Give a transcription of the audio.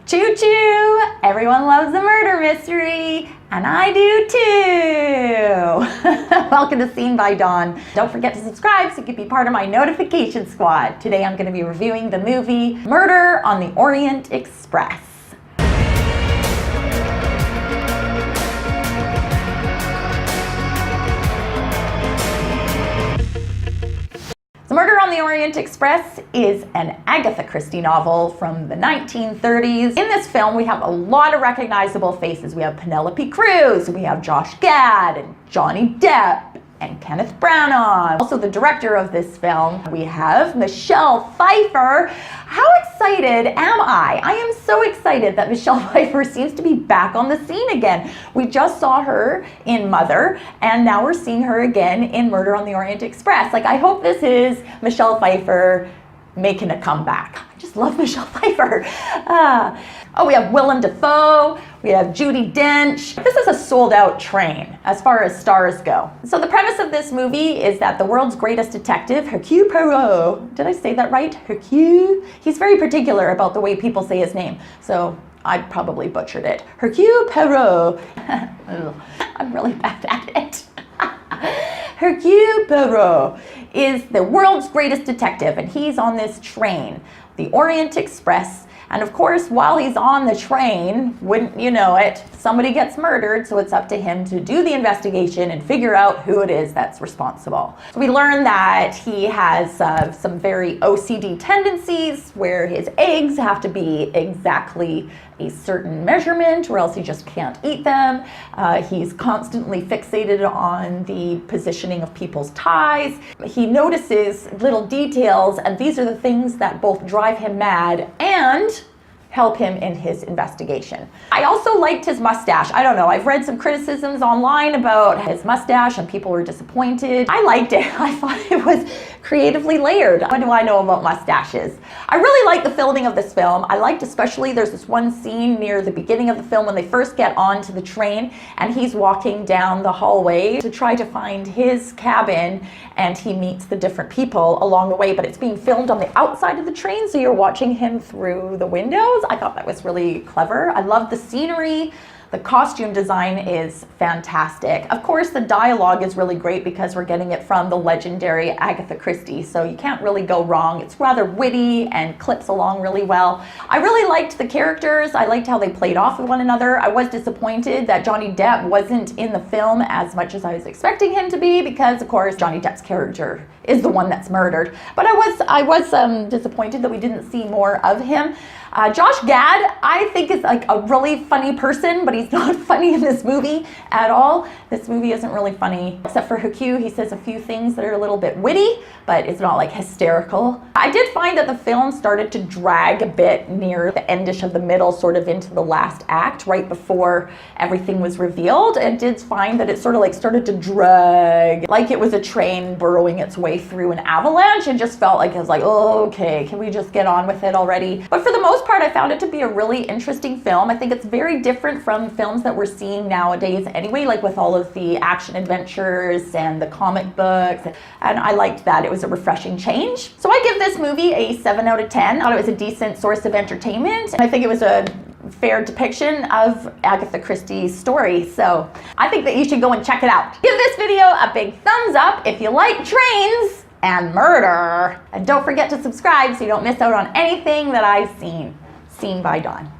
Choo choo! Everyone loves a murder mystery, and I do too! Welcome to Scene by Dawn. Don't forget to subscribe so you can be part of my notification squad. Today I'm going to be reviewing the movie Murder on the Orient Express. Murder on the Orient Express is an Agatha Christie novel from the 1930s. In this film, we have a lot of recognizable faces. We have Penelope Cruz, we have Josh Gad, and Johnny Depp, and Kenneth Branagh. Also the director of this film, we have Michelle Pfeiffer. How excited am I? I am so excited that Michelle Pfeiffer seems to be back on the scene again. We just saw her in Mother, and now we're seeing her again in Murder on the Orient Express. Like, I hope this is Michelle Pfeiffer making a comeback. I just love Michelle Pfeiffer. Oh, we have Willem Dafoe, we have Judi Dench. This is a sold-out train as far as stars go. So the premise of this movie is that the world's greatest detective, Hercule Poirot, did I say that right? Hercule? He's very particular about the way people say his name, so I probably butchered it. Hercule Poirot. I'm really bad at it. Hercule Poirot is the world's greatest detective, and he's on this train, the Orient Express. And of course, while he's on the train, wouldn't you know it, somebody gets murdered, so it's up to him to do the investigation and figure out who it is that's responsible. So we learn that he has some very OCD tendencies, where his eggs have to be exactly a certain measurement or else he just can't eat them. He's constantly fixated on the positioning of people's ties. He notices little details, and these are the things that both drive him mad and help him in his investigation. I also liked his mustache. I don't know, I've read some criticisms online about his mustache and people were disappointed. I liked it. I thought it was creatively layered. What do I know about mustaches? I really like the filming of this film. I liked especially, there's this one scene near the beginning of the film when they first get onto the train and he's walking down the hallway to try to find his cabin, and he meets the different people along the way, but it's being filmed on the outside of the train, so you're watching him through the windows. I thought that was really clever. I love the scenery. The costume design is fantastic. Of course, the dialogue is really great because we're getting it from the legendary Agatha Christie, so you can't really go wrong. It's rather witty and clips along really well. I really liked the characters. I liked how they played off of one another. I was disappointed that Johnny Depp wasn't in the film as much as I was expecting him to be because, of course, Johnny Depp's character is the one that's murdered. But I was disappointed that we didn't see more of him. Josh Gad, I think, is like a really funny person, but he's not funny in this movie at all. This movie isn't really funny, except for Hercule. He says a few things that are a little bit witty, but it's not like hysterical. I did find that the film started to drag a bit near the endish of the middle, sort of into the last act, right before everything was revealed, and did find that it sort of like started to drag, like it was a train burrowing its way through an avalanche, and just felt like it was like, oh, okay, can we just get on with it already? But for the most part, I found it to be a really interesting film. I think it's very different from films that we're seeing nowadays anyway, like with all of the action adventures and the comic books, and I liked that. It was a refreshing change. So I give this movie a 7 out of 10. I thought it was a decent source of entertainment, and I think it was a fair depiction of Agatha Christie's story. So I think that you should go and check it out. Give this video a big thumbs up if you like trains and murder. And don't forget to subscribe so you don't miss out on anything that I've seen. Scene by Dawn.